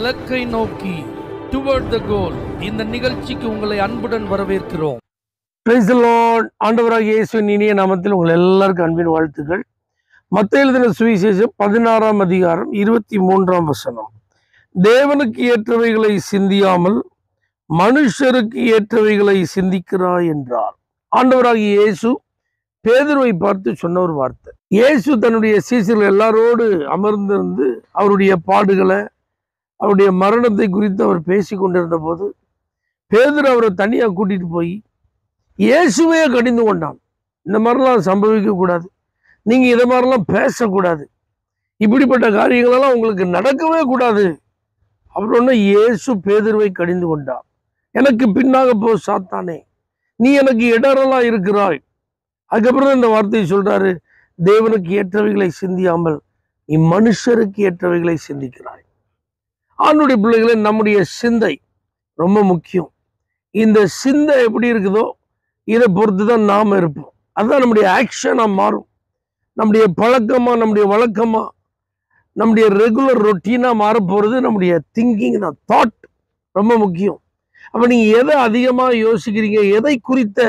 இலக்கை நோக்கி டுவர்ட் த கோல். இந்த நிகழ்ச்சிக்கு உங்களை அன்புடன் வரவேற்கிறோம். Praise the Lord. ஆண்டவராகிய இயேசுவின் இனிய நாமத்தில் உங்கள் எல்லாருக்கும் அன்பின் வாழ்த்துக்கள். மத்தேயு எழுதின சுவிசேஷம் 16ஆம் அதிகாரம் 23ஆம் வசனம். தேவனுக்கு ஏற்றவைகளை சிந்தியாமல் மனுஷருக்கு ஏற்றவைகளை சிந்திக்கிறாய் என்றார். ஆண்டவராகிய இயேசு பேதுருவை பார்த்து சொன்ன ஒரு வார்த்தை. இயேசு தன்னுடைய சீசர்கள் எல்லாரோடு அமர்ந்திருந்து அவருடைய பாடுகளை, அவருடைய மரணத்தை குறித்து அவர் பேசி கொண்டிருந்த போது பேதுரு அவரை தனியா கூட்டிட்டு போய் இயேசுவே கடிந்து கொண்டான். இந்த மாதிரிலாம் சம்பவிக்க கூடாது, நீங்க இதை மாதிரிலாம் பேசக்கூடாது, இப்படிப்பட்ட காரியங்களெல்லாம் உங்களுக்கு நடக்கவே கூடாது அப்படின்னு இயேசு பேதுருவை கடிந்து கொண்டார். எனக்கு பின்னாக போ சாத்தானே, நீ எனக்கு இடரலா இருக்கிறாய். அதுக்கப்புறம் இந்த வார்த்தையை சொல்றாரு, தேவனுக்கு ஏற்றவைகளை சிந்தியாமல் நீ மனுஷருக்கு ஏற்றவைகளை சிந்திக்கிறாய். ஆணுடைய பிள்ளைகளை, நம்முடைய சிந்தை ரொம்ப முக்கியம். இந்த சிந்தை எப்படி இருக்குதோ இதை பொறுத்து தான் நாம் இருப்போம். அதுதான் நம்முடைய ஆக்ஷனாக மாறும். நம்முடைய பழக்கமாக, நம்முடைய வழக்கமாக, நம்முடைய ரெகுலர் ரொட்டீனாக மாறப்போகிறது நம்முடைய திங்கிங் தான். தாட் ரொம்ப முக்கியம். அப்போ நீங்கள் எதை அதிகமாக யோசிக்கிறீங்க, எதை குறித்த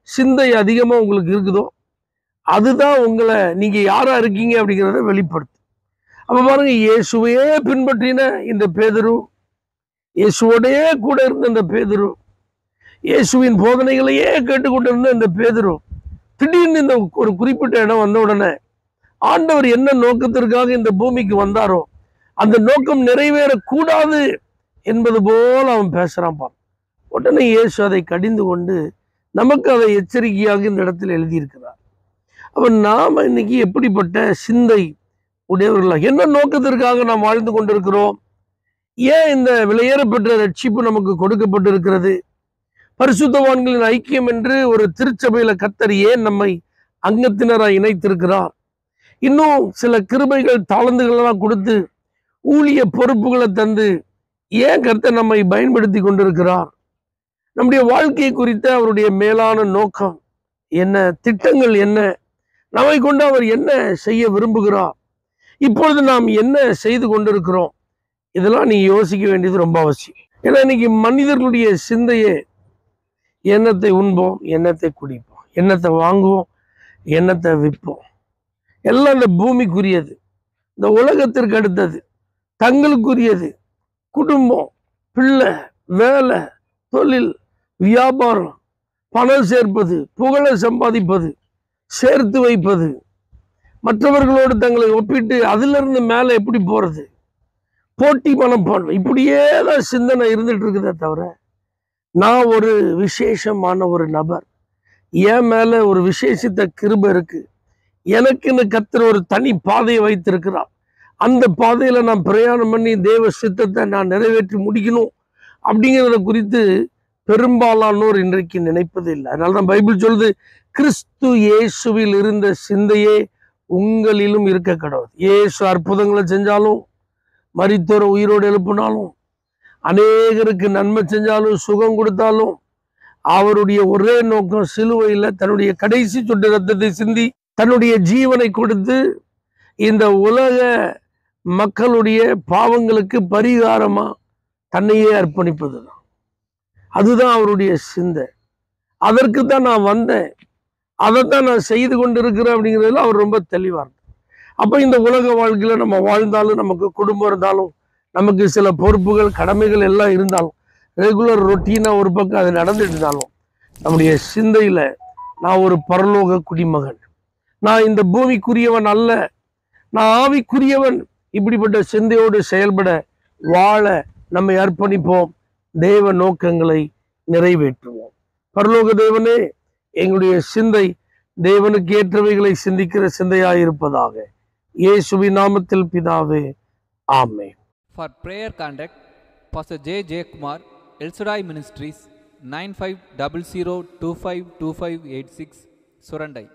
சிந்தை அதிகமாக உங்களுக்கு இருக்குதோ அதுதான் உங்களை, நீங்கள் யாராக இருக்கீங்க அப்படிங்கிறத வெளிப்படுத்தும். அப்போ பாருங்க, இயேசுவையே பின்பற்றின இந்த பேதுரு, இயேசுவோடையே கூட இருந்த இந்த பேதுரு, இயேசுவின் போதனைகளையே கேட்டுக்கொண்டிருந்த இந்த பேதுரு, திடீர்னு இந்த ஒரு குறிப்பிட்ட இடம் வந்த உடனே ஆண்டவர் என்ன நோக்கத்திற்காக இந்த பூமிக்கு வந்தாரோ அந்த நோக்கம் நிறைவேறக்கூடாது என்பது போல அவன் பேசுறான் பார். உடனே இயேசு அதை கடிந்து கொண்டு நமக்கு அதை எச்சரிக்கையாக இந்த இடத்தில் எழுதியிருக்கிறார். அப்ப நாம இன்னைக்கு எப்படிப்பட்ட சிந்தை உடையவர்களாக, என்ன நோக்கத்திற்காக நாம் வாழ்ந்து கொண்டிருக்கிறோம், ஏன் இந்த விலையேறப்பெற்ற ரட்சிப்பு நமக்கு கொடுக்கப்பட்டிருக்கிறது, பரிசுத்தவான்களின் ஐக்கியம் என்று ஒரு திருச்சபையில கர்த்தர் ஏன் நம்மை அங்கத்தினராய் இணைத்திருக்கிறார், இன்னும் சில கிருபைகள் தாளந்துகளெல்லாம் கொடுத்து ஊழிய பொறுப்புகளை தந்து ஏன் கர்த்தர் நம்மை பயன்படுத்தி கொண்டிருக்கிறார், நம்முடைய வாழ்க்கை குறித்த அவருடைய மேலான நோக்கம் என்ன, திட்டங்கள் என்ன, நம்மை கொண்டு அவர் என்ன செய்ய விரும்புகிறார், இப்பொழுது நாம் என்ன செய்து கொண்டிருக்கிறோம், இதெல்லாம் நீ யோசிக்க வேண்டியது ரொம்ப அவசியம். ஏன்னா இன்னைக்கு மனிதர்களுடைய சிந்தையே எண்ணத்தை உண்போம், எண்ணத்தை குடிப்போம், எண்ணத்தை வாங்குவோம், எண்ணத்தை விற்போம், எல்லாம் இந்த பூமிக்குரியது, இந்த உலகத்திற்கு அடுத்தது, தங்களுக்குரியது, குடும்பம், பிள்ளை, வேலை, தொழில், வியாபாரம், பணம் சேர்ப்பது, புகழை சம்பாதிப்பது, சேர்த்து வைப்பது, மற்றவர்களோடு தங்களை ஒப்பிட்டு அதிலிருந்து மேலே எப்படி போறது, போட்டி மனப்பான்மை, இப்படியே தான் சிந்தனை இருந்துட்டு இருக்குதே தவிர நான் ஒரு விசேஷமான ஒரு நபர், என் மேல ஒரு விசேஷித்த கிருபை இருக்கு, எனக்குன்னு கர்த்தர் ஒரு தனி பாதையை வைத்திருக்கிறார், அந்த பாதையில நான் பிரயாணம் பண்ணி தேவ சித்தத்தை நான் நிறைவேற்றி முடிக்கணும் அப்படிங்கிறத குறித்து பெரும்பாலானோர் இன்றைக்கு நினைப்பது இல்லை. அதனாலதான் பைபிள் சொல்லுது, கிறிஸ்து இயேசுவில் இருந்த சிந்தையே உங்களிலும் இருக்க கடவுள். இயேசு அற்புதங்களை செஞ்சாலும், மரித்தோரை உயிரோடு எழுப்பினாலும், அநேகருக்கு நன்மை செஞ்சாலும், சுகம் கொடுத்தாலும், அவருடைய ஒரே நோக்கம் சிலுவையில் தன்னுடைய கடைசி சொட்டு ரத்தத்தை சிந்தி தன்னுடைய ஜீவனை கொடுத்து இந்த உலக மக்களுடைய பாவங்களுக்கு பரிகாரமா தன்னையே அர்ப்பணிப்பது தான். அதுதான் அவருடைய சிந்தை. அதற்கு தான் நான் வந்தேன், அதைத்தான் நான் செய்து கொண்டு இருக்கிறேன் அப்படிங்கிறதுல அவர் ரொம்ப தெளிவார். அப்போ இந்த உலக வாழ்க்கையில நம்ம வாழ்ந்தாலும், நமக்கு குடும்பம் இருந்தாலும், நமக்கு சில பொறுப்புகள், கடமைகள் எல்லாம் இருந்தாலும், ரெகுலர் ரொட்டீனா ஒரு பக்கம் அது நடந்துட்டு இருந்தாலும், நம்முடைய சிந்தையில நான் ஒரு பரலோக குடிமகன், நான் இந்த பூமிக்குரியவன் அல்ல, நான் ஆவிக்குரியவன், இப்படிப்பட்ட சிந்தையோடு செயல்பட வாழ நம்மை அர்ப்பணிப்போம், தேவ நோக்கங்களை நிறைவேற்றுவோம். பரலோக தேவனே, எங்களுடைய சிந்தை தேவனுக்கு ஏற்றவைகளை சிந்திக்கிற சிந்தையாயிருப்பதாக. இயேசுவின் நாமத்தில் பிதாவே, ஆமென். For prayer contact, Pastor J. J. Kumar, El Shaddai Ministries, 9500252586, Surandai.